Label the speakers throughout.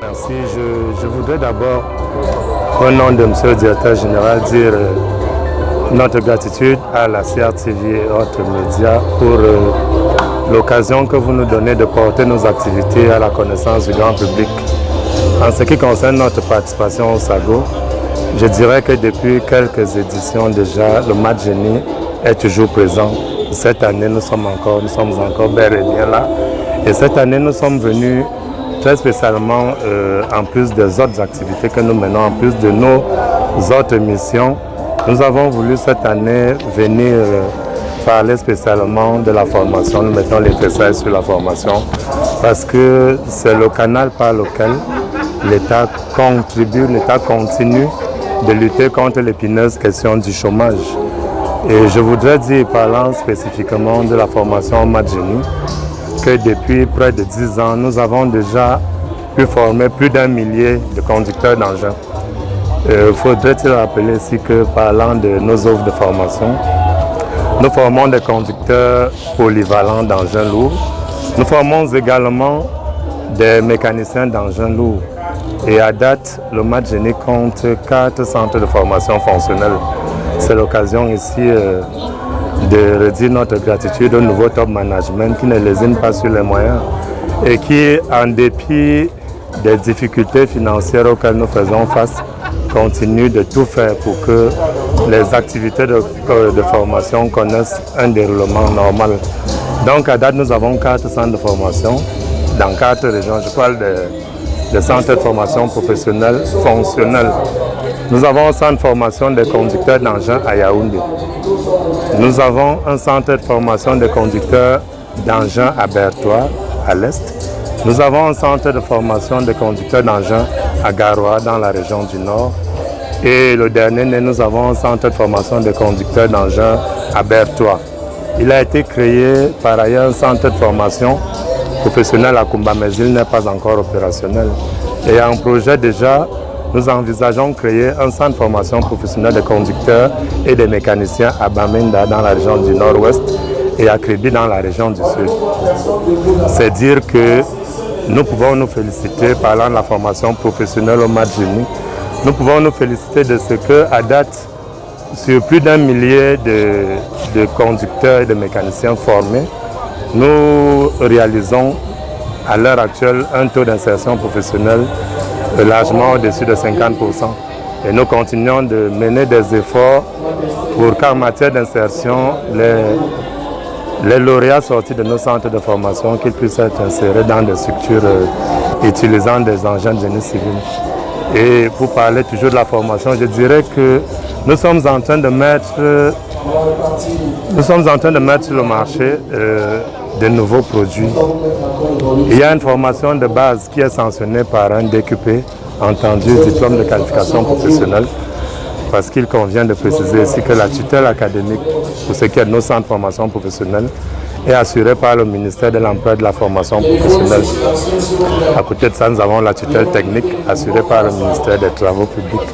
Speaker 1: Merci. Je voudrais d'abord, au nom de M. le directeur général, dire notre gratitude à la CRTV et autres médias pour l'occasion que vous nous donnez de porter nos activités à la connaissance du grand public. En ce qui concerne notre participation au SAGO, je dirais que depuis quelques éditions déjà, le match génie est toujours présent. Cette année, nous sommes encore bel et bien là. Et cette année, nous sommes venus très spécialement, en plus des autres activités que nous menons, en plus de nos autres missions, nous avons voulu cette année venir parler spécialement de la formation. Nous mettons l'essai sur la formation parce que c'est le canal par lequel l'État contribue, l'État continue de lutter contre l'épineuse question du chômage. Et je voudrais dire, parlant spécifiquement de la formation au match génie, que depuis près de 10 ans, nous avons déjà pu former plus d'1 millier de conducteurs d'engins. Faudrait-il rappeler ici que, parlant de nos offres de formation, nous formons des conducteurs polyvalents d'engins lourds. Nous formons également des mécaniciens d'engins lourds. Et à date, le match génie compte 4 centres de formation fonctionnelle. C'est l'occasion ici de redire notre gratitude au nouveau top management qui ne lésine pas sur les moyens et qui, en dépit des difficultés financières auxquelles nous faisons face, continue de tout faire pour que les activités de formation connaissent un déroulement normal. Donc à date, nous avons 4 centres de formation dans 4 régions. Je parle des centres de formation professionnelle fonctionnelle. Nous avons un centre de formation des conducteurs d'engins à Yaoundé. Nous avons un centre de formation des conducteurs d'engins à Bertois, à l'est. Nous avons un centre de formation des conducteurs d'engins à Garoua, dans la région du Nord. Et le dernier, nous avons un centre de formation des conducteurs d'engins à Bertois. Il a été créé par ailleurs un centre de formation professionnel à Kumba, mais il n'est pas encore opérationnel. Et en projet déjà, nous envisageons de créer un centre de formation professionnelle de conducteurs et de mécaniciens à Bamenda dans la région du Nord-Ouest et à Kribi dans la région du Sud. C'est dire que nous pouvons nous féliciter, parlant de la formation professionnelle au match génie, nous pouvons nous féliciter de ce qu'à date, sur plus d'1 millier de conducteurs et de mécaniciens formés, nous réalisons à l'heure actuelle un taux d'insertion professionnelle largement au-dessus de 50%. Et nous continuons de mener des efforts pour qu'en matière d'insertion, les lauréats sortis de nos centres de formation qu'ils puissent être insérés dans des structures utilisant des engins de génie civil. Et pour parler toujours de la formation, je dirais que nous sommes en train de mettre sur le marché de nouveaux produits. Il y a une formation de base qui est sanctionnée par un DQP, entendu diplôme de qualification professionnelle, parce qu'il convient de préciser ici que la tutelle académique pour ce qui est de nos centres de formation professionnelle est assurée par le ministère de l'Emploi et de la Formation professionnelle. À côté de ça, nous avons la tutelle technique assurée par le ministère des Travaux publics.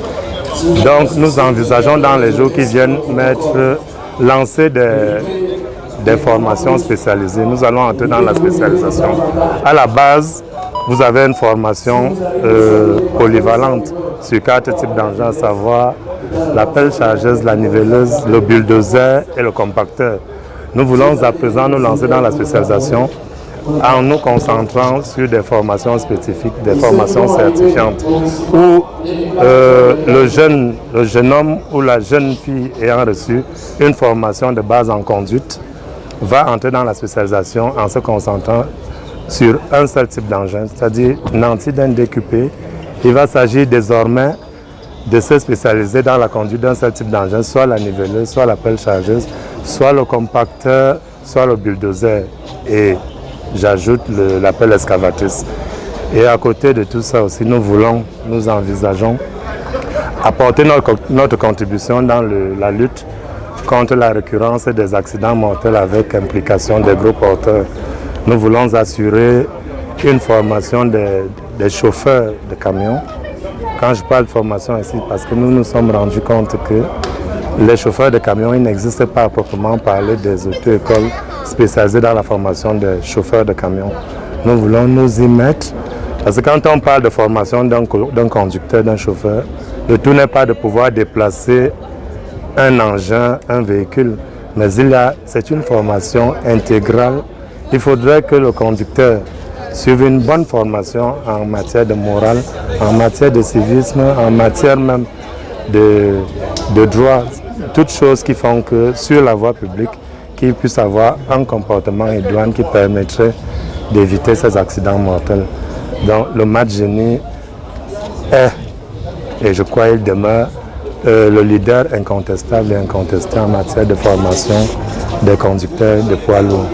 Speaker 1: Donc nous envisageons dans les jours qui viennent lancer des formations spécialisées. Nous allons entrer dans la spécialisation. À la base, vous avez une formation polyvalente sur 4 types d'engins, à savoir la pelle chargeuse, la niveleuse, le bulldozer et le compacteur. Nous voulons à présent nous lancer dans la spécialisation en nous concentrant sur des formations spécifiques, des formations certifiantes, où le jeune homme ou la jeune fille ayant reçu une formation de base en conduite va entrer dans la spécialisation en se concentrant sur un seul type d'engin, c'est-à-dire nanti d'un DQP. Il va s'agir désormais de se spécialiser dans la conduite d'un seul type d'engin, soit la niveleuse, soit la pelle chargeuse, soit le compacteur, soit le bulldozer. Et j'ajoute la pelle excavatrice. Et à côté de tout ça aussi, nous envisageons apporter notre contribution dans la lutte contre la récurrence des accidents mortels avec implication des gros porteurs. Nous voulons assurer une formation des chauffeurs de camions. Quand je parle de formation ici, parce que nous nous sommes rendus compte que les chauffeurs de camions, il n'existe pas à proprement parler des auto-écoles spécialisées dans la formation des chauffeurs de camions. Nous voulons nous y mettre Parce que quand on parle de formation d'un conducteur, d'un chauffeur, le tout n'est pas de pouvoir déplacer un engin, un véhicule, mais c'est une formation intégrale. Il faudrait que le conducteur suive une bonne formation en matière de morale, en matière de civisme, en matière même de droit, toutes choses qui font que sur la voie publique, qu'il puisse avoir un comportement idoine qui permettrait d'éviter ces accidents mortels. Donc le Mat-Génie est, et je crois qu'il demeure, le leader incontestable et incontesté en matière de formation des conducteurs de poids lourds.